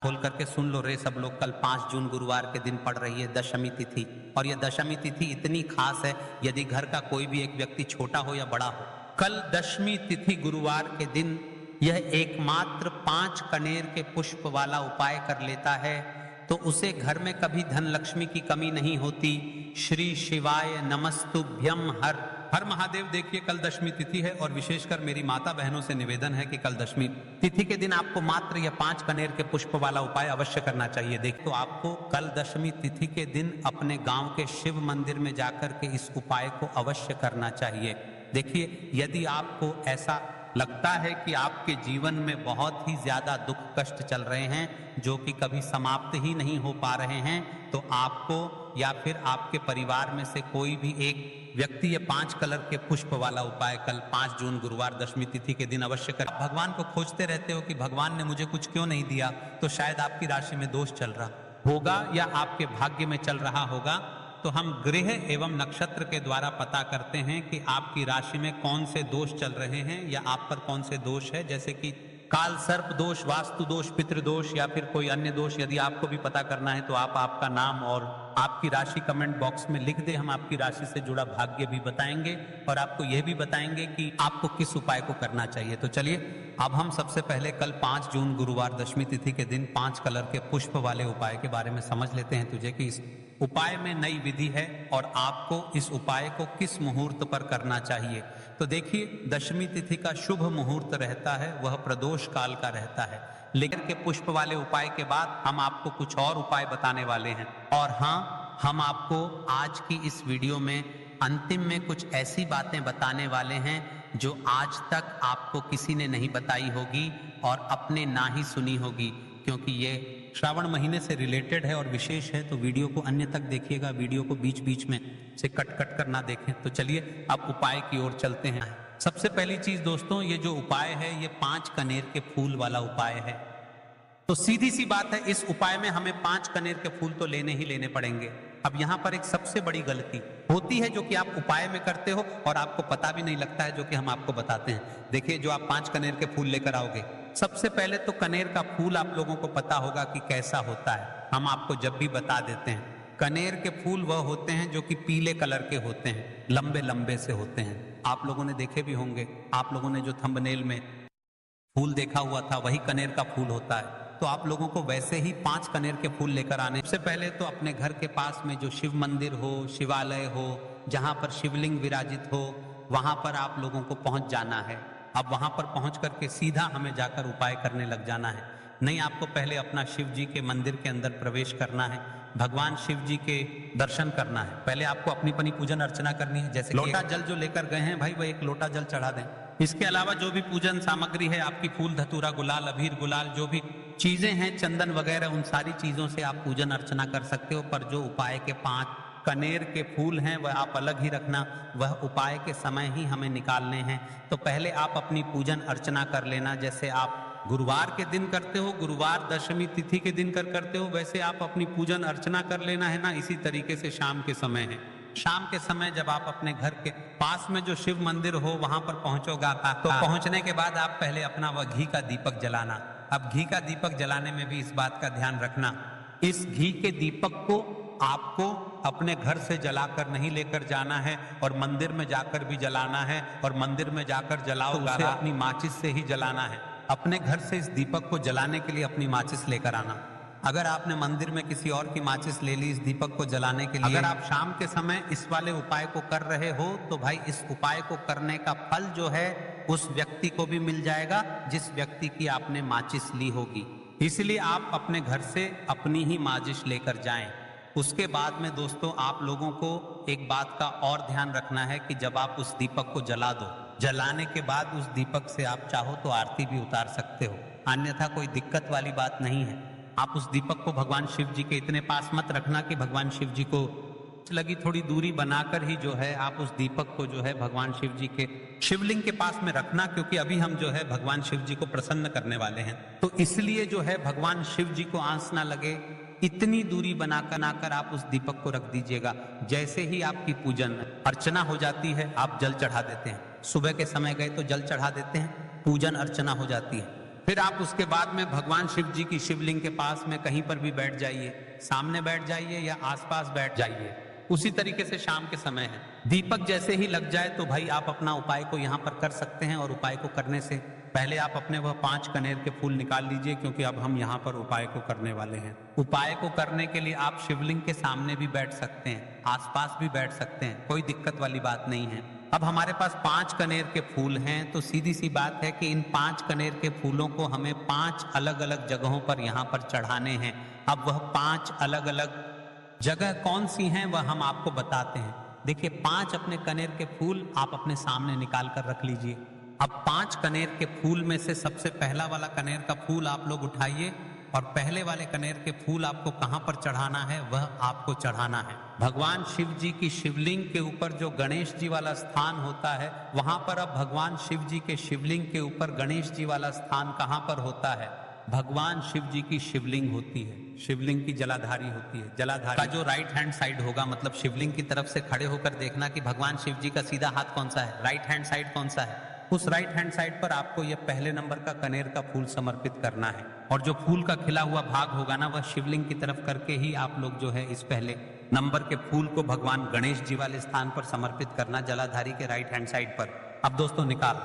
खोल करके सुन लो रे सब लोग, कल 5 जून गुरुवार के दिन पड़ रही है दशमी तिथि। और यह दशमी तिथि इतनी खास है, यदि घर का कोई भी एक व्यक्ति छोटा हो या बड़ा हो, कल दशमी तिथि गुरुवार के दिन यह एकमात्र 5 कनेर के पुष्प वाला उपाय कर लेता है तो उसे घर में कभी धन लक्ष्मी की कमी नहीं होती। श्री शिवाय नमस्तुभ्यम। हर महादेव। देखिए कल दशमी तिथि है और विशेषकर मेरी माता बहनों से निवेदन है कि कल दशमी तिथि के दिन आपको मात्र यह 5 कनेर के पुष्प वाला उपाय अवश्य करना चाहिए। देखिए तो आपको कल दशमी तिथि के दिन अपने गांव के शिव मंदिर में जाकर के इस उपाय को अवश्य करना चाहिए। देखिए यदि आपको ऐसा लगता है कि आपके जीवन में बहुत ही ज्यादा दुख कष्ट चल रहे हैं जो कि कभी समाप्त ही नहीं हो पा रहे हैं, तो आपको या फिर आपके परिवार में से कोई भी एक व्यक्ति ये 5 कलर के पुष्प वाला उपाय कल 5 जून गुरुवार दशमी तिथि के दिन अवश्य कर। भगवान को खोजते रहते हो कि भगवान ने मुझे कुछ क्यों नहीं दिया, तो शायद आपकी राशि में दोष चल रहा होगा या आपके भाग्य में चल रहा होगा। तो हम ग्रह एवं नक्षत्र के द्वारा पता करते हैं कि आपकी राशि में कौन से दोष चल रहे हैं या आप पर कौन से दोष है, जैसे कि काल सर्प दोष, वास्तु दोष, पितृदोष या फिर कोई अन्य दोष। यदि आपको भी पता करना है तो आप आपका नाम और आपकी राशि कमेंट बॉक्स में लिख दे। हम आपकी राशि से जुड़ा भाग्य भी बताएंगे और आपको यह भी बताएंगे कि आपको किस उपाय को करना चाहिए। तो चलिए अब हम सबसे पहले कल 5 जून गुरुवार दशमी तिथि के दिन 5 कलर के पुष्प वाले उपाय के बारे में समझ लेते हैं तुझे कि इस उपाय में नई विधि है और आपको इस उपाय को किस मुहूर्त पर करना चाहिए। तो देखिए दशमी तिथि का शुभ मुहूर्त रहता है वह प्रदोष काल का रहता है, लेकिन के पुष्प वाले उपाय के बाद हम आपको कुछ और उपाय बताने वाले हैं। और हाँ, हम आपको आज की इस वीडियो में अंतिम में कुछ ऐसी बातें बताने वाले हैं जो आज तक आपको किसी ने नहीं बताई होगी और अपने ना ही सुनी होगी, क्योंकि ये श्रावण महीने से रिलेटेड है और विशेष है। तो वीडियो को अन्य तक देखिएगा, वीडियो को बीच बीच में से कट कर ना देखें। तो चलिए अब उपाय की ओर चलते हैं। सबसे पहली चीज दोस्तों, ये जो उपाय है ये 5 कनेर के फूल वाला उपाय है। तो सीधी सी बात है, इस उपाय में हमें 5 कनेर के फूल तो लेने ही लेने पड़ेंगे। अब यहाँ पर एक सबसे बड़ी गलती होती है जो कि आप उपाय में करते हो और आपको पता भी नहीं लगता है, जो कि हम आपको बताते हैं। देखिए जो आप 5 कनेर के फूल लेकर आओगे, सबसे पहले तो कनेर का फूल आप लोगों को पता होगा कि कैसा होता है, हम आपको जब भी बता देते हैं। कनेर के फूल वह होते हैं जो कि पीले कलर के होते हैं, लंबे लंबे से होते हैं। आप लोगों ने देखे भी होंगे, आप लोगों ने जो थंबनेल में फूल देखा हुआ था वही कनेर का फूल होता है। तो आप लोगों को वैसे ही 5 कनेर के फूल लेकर आने। सबसे पहले तो अपने घर के पास में जो शिव मंदिर हो, शिवालय हो, जहां पर शिवलिंग विराजित हो, वहां पर आप लोगों को पहुंच जाना है। अब वहां पर पहुंच करके सीधा हमें जाकर उपाय करने लग जाना है। नहीं, आपको पहले अपना शिव जी के मंदिर के अंदर प्रवेश करना है, भगवान शिव जी के दर्शन करना है। पहले आपको अपनी पनी पूजन अर्चना करनी है, जैसे लोटा जल जो लेकर गए हैं भाई, वह एक लोटा जल चढ़ा दें। इसके अलावा जो भी पूजन सामग्री है आपकी, फूल धतूरा, गुलाल, अबीर गुलाल, जो भी चीजें हैं, चंदन वगैरह, उन सारी चीजों से आप पूजन अर्चना कर सकते हो। पर जो उपाय के 5 कनेर के फूल हैं वह आप अलग ही रखना, वह उपाय के समय ही हमें निकालने हैं। तो पहले आप अपनी पूजन अर्चना कर लेना, जैसे आप गुरुवार के दिन करते हो, गुरुवार दशमी तिथि के दिन करते हो, वैसे आप अपनी पूजन अर्चना कर लेना है ना। इसी तरीके से शाम के समय है, शाम के समय जब आप अपने घर के पास में जो शिव मंदिर हो वहां पर पहुंचोगा, तो पहुंचने के बाद आप पहले अपना वह घी का दीपक जलाना। अब घी का दीपक जलाने में भी इस बात का ध्यान रखना, इस घी के दीपक को आपको अपने घर से जलाकर नहीं लेकर जाना है और मंदिर में जाकर भी जलाना है, और मंदिर में जाकर जलाओ तो उसे अपनी माचिस से ही जलाना है। अपने घर से इस दीपक को जलाने के लिए अपनी माचिस लेकर आना। अगर आपने मंदिर में किसी और की माचिस ले ली इस दीपक को जलाने के लिए, अगर आप शाम के समय इस वाले उपाय को कर रहे हो, तो भाई इस उपाय को करने का फल जो है उस व्यक्ति को भी मिल जाएगा जिस व्यक्ति की आपने माचिस ली होगी। इसलिए आप अपने घर से अपनी ही माचिस लेकर जाएं। उसके बाद में दोस्तों आप लोगों को एक बात का और ध्यान रखना है कि जब आप उस दीपक को जला दो, जलाने के बाद उस दीपक से आप चाहो तो आरती भी उतार सकते हो, अन्यथा कोई दिक्कत वाली बात नहीं है। आप उस दीपक को भगवान शिव जी के इतने पास मत रखना कि भगवान शिव जी को लगी, थोड़ी दूरी बनाकर ही जो है आप उस दीपक को जो है भगवान शिव जी के शिवलिंग के पास में रखना, क्योंकि अभी हम जो है भगवान शिव जी को प्रसन्न करने वाले हैं। तो इसलिए जो है भगवान शिव जी को आंच ना लगे, इतनी दूरी बनाकर आप उस दीपक को रख दीजिएगा। जैसे ही आपकी पूजन अर्चना हो जाती है आप जल चढ़ा देते हैं। सुबह के समय गए तो जल चढ़ा देते हैं, पूजन अर्चना हो जाती है। फिर आप उसके बाद में भगवान शिव जी की शिवलिंग के पास में कहीं पर भी बैठ जाइए, सामने बैठ जाइए या आसपास बैठ जाइए। उसी तरीके से शाम के समय है, दीपक जैसे ही लग जाए तो भाई आप अपना उपाय को यहाँ पर कर सकते हैं। और उपाय को करने से पहले आप अपने वह 5 कनेर के फूल निकाल लीजिए, क्योंकि अब हम यहाँ पर उपाय को करने वाले हैं। उपाय को करने के लिए आप शिवलिंग के सामने भी बैठ सकते हैं, आसपास भी बैठ सकते हैं, कोई दिक्कत वाली बात नहीं है। अब हमारे पास 5 कनेर के फूल हैं, तो सीधी सी बात है कि इन 5 कनेर के फूलों को हमें 5 अलग अलग जगहों पर यहाँ पर चढ़ाने हैं। अब वह 5 अलग अलग जगह कौन सी हैं वह हम आपको बताते हैं। देखिए, 5 अपने कनेर के फूल आप अपने सामने निकाल कर रख लीजिए। अब 5 कनेर के फूल में से सबसे पहला वाला कनेर का फूल आप लोग उठाइए और पहले वाले कनेर के फूल आपको कहां पर चढ़ाना है, वह आपको चढ़ाना है भगवान शिव जी की शिवलिंग के ऊपर। जो गणेश जी वाला स्थान होता है वहां पर, अब भगवान शिव जी के शिवलिंग के ऊपर गणेश जी वाला स्थान कहां पर होता है? भगवान शिव जी की शिवलिंग होती है, शिवलिंग की जलाधारी होती है। जलाधारी का जो राइट हैंड साइड होगा, मतलब शिवलिंग की तरफ से खड़े होकर देखना कि भगवान शिव जी का सीधा हाथ कौन सा है, राइट हैंड साइड कौन सा है। उस राइट हैंड साइड पर आपको यह पहले नंबर का कनेर का फूल समर्पित करना है। और जो फूल का खिला हुआ भाग होगा ना, वह शिवलिंग की तरफ करके ही आप लोग जो है इस पहले नंबर के फूल को भगवान गणेश जी वाले स्थान पर समर्पित करना, जलाधारी के राइट हैंड साइड पर। अब दोस्तों निकाल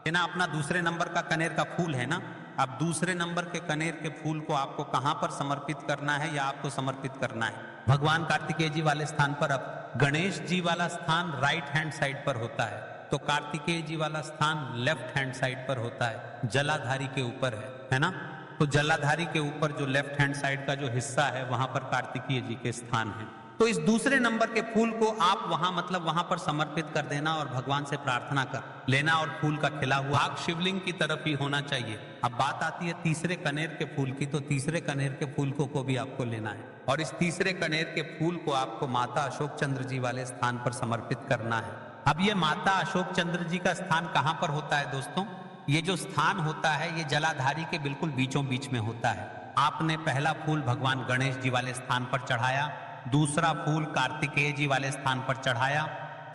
लेना अपना दूसरे नंबर का कनेर का फूल है ना। अब दूसरे नंबर के कनेर के फूल को आपको कहां पर समर्पित करना है या आपको समर्पित करना है? भगवान कार्तिकेय जी वाले स्थान पर। अब गणेश जी वाला स्थान राइट हैंड साइड पर होता है, तो कार्तिकेय जी वाला स्थान लेफ्ट हैंड साइड पर होता है, जलाधारी के ऊपर है ना। तो जलाधारी के ऊपर जो लेफ्ट हैंड साइड का जो हिस्सा है, वहां पर कार्तिकेय जी के स्थान है। तो इस दूसरे नंबर के फूल को आप वहां, मतलब वहां पर समर्पित कर देना और भगवान से प्रार्थना कर लेना। और फूल का खिला हुआ भाग शिवलिंग की तरफ ही होना चाहिए। अब बात आती है तीसरे कनेर के फूल की, तो तीसरे कनेर के फूल को भी आपको लेना है और इस तीसरे कनेर के फूल को आपको माता अशोक चंद्र जी वाले स्थान पर समर्पित करना है। अब ये माता अशोक चंद्र जी का स्थान कहां पर होता है दोस्तों? ये जो स्थान होता है, ये जलाधारी के बिल्कुल बीचों बीच में होता है। आपने पहला फूल भगवान गणेश जी वाले स्थान पर चढ़ाया, दूसरा फूल कार्तिकेय जी वाले स्थान पर चढ़ाया।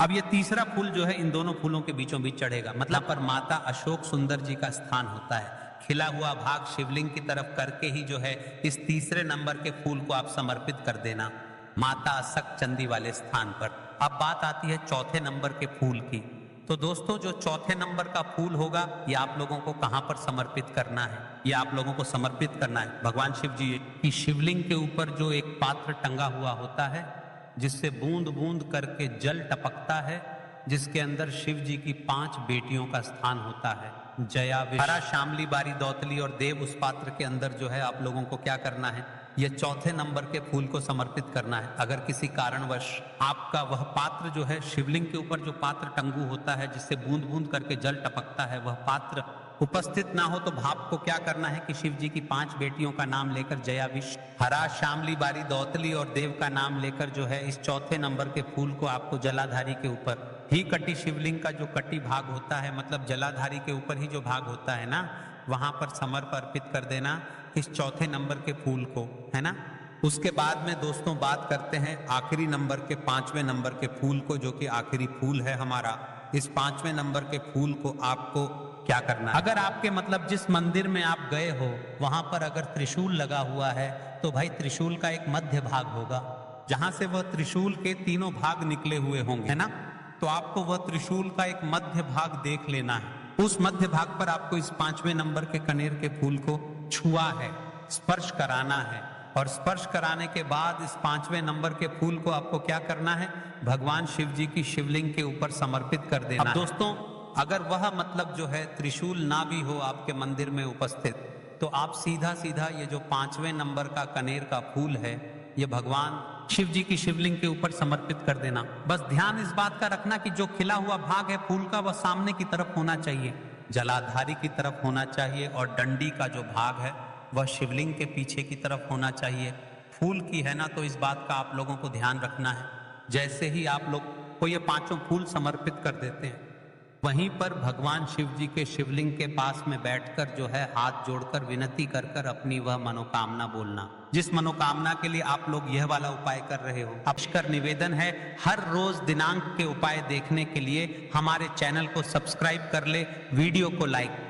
अब ये तीसरा फूल जो है इन दोनों फूलों के बीचों बीच चढ़ेगा, मतलब पर माता अशोक सुंदर जी का स्थान होता है। खिला हुआ भाग शिवलिंग की तरफ करके ही जो है इस तीसरे नंबर के फूल को आप समर्पित कर देना माता अशोक चंदी वाले स्थान पर। अब बात आती है चौथे नंबर के फूल की। तो दोस्तों, जो चौथे नंबर का फूल होगा, ये आप लोगों को कहां पर समर्पित करना है? ये आप लोगों को समर्पित करना है भगवान शिव जी की शिवलिंग के ऊपर जो एक पात्र टंगा हुआ होता है, जिससे बूंद बूंद करके जल टपकता है, जिसके अंदर शिव जी की 5 बेटियों का स्थान होता है, जया, हरा, शामली, बारी, दौतली और देव। उस पात्र के अंदर जो है आप लोगों को क्या करना है? ये चौथे नंबर के फूल को समर्पित करना है। अगर किसी कारणवश आपका वह पात्र जो है, शिवलिंग के ऊपर जो पात्र टंगू होता है जिससे बूंद बूंद करके जल टपकता है, वह पात्र उपस्थित ना हो, तो भाप को क्या करना है कि शिव जी की 5 बेटियों का नाम लेकर, जया, विष, हरा, शामली, बारी, दौतली और देव का नाम लेकर जो है इस चौथे नंबर के फूल को आपको जलाधारी के ऊपर ही, कटी शिवलिंग का जो कटी भाग होता है, मतलब जलाधारी के ऊपर ही जो भाग होता है ना, वहां पर समर्पित कर देना इस चौथे नंबर के फूल को, है ना। उसके बाद में दोस्तों बात करते हैं आखिरी नंबर के 5वें नंबर के फूल को, जो कि आखिरी फूल है हमारा। इस 5वें नंबर के फूल को आपको क्या करना है? अगर आपके, मतलब जिस मंदिर में आप गए हो वहां पर अगर त्रिशूल लगा हुआ है, तो भाई त्रिशूल का एक मध्य भाग होगा, जहां से वह त्रिशूल के तीनों भाग निकले हुए होंगे, है ना। तो आपको वह त्रिशूल का एक मध्य भाग देख लेना है। उस मध्य भाग पर आपको इस 5वें नंबर के कनेर के फूल को छुआ है, स्पर्श कराना है। और स्पर्श कराने के बाद इस 5वें नंबर के फूल को आपको क्या करना है? भगवान शिव जी की शिवलिंग के ऊपर समर्पित कर देना। अब दोस्तों, अगर वह, मतलब जो है त्रिशूल ना भी हो आपके मंदिर में उपस्थित, तो आप सीधा सीधा ये जो 5वें नंबर का कनेर का फूल है, ये भगवान शिव जी की शिवलिंग के ऊपर समर्पित कर देना। बस ध्यान इस बात का रखना कि जो खिला हुआ भाग है फूल का, वह सामने की तरफ होना चाहिए, जलाधारी की तरफ होना चाहिए, और डंडी का जो भाग है वह शिवलिंग के पीछे की तरफ होना चाहिए। फूल की है ना, तो इस बात का आप लोगों को ध्यान रखना है। जैसे ही आप लोग को ये 5 फूल समर्पित कर देते हैं, वहीं पर भगवान शिव जी के शिवलिंग के पास में बैठकर जो है हाथ जोड़कर विनती कर कर अपनी वह मनोकामना बोलना, जिस मनोकामना के लिए आप लोग यह वाला उपाय कर रहे हो। अक्षकर निवेदन है, हर रोज दिनांक के उपाय देखने के लिए हमारे चैनल को सब्सक्राइब कर ले, वीडियो को लाइक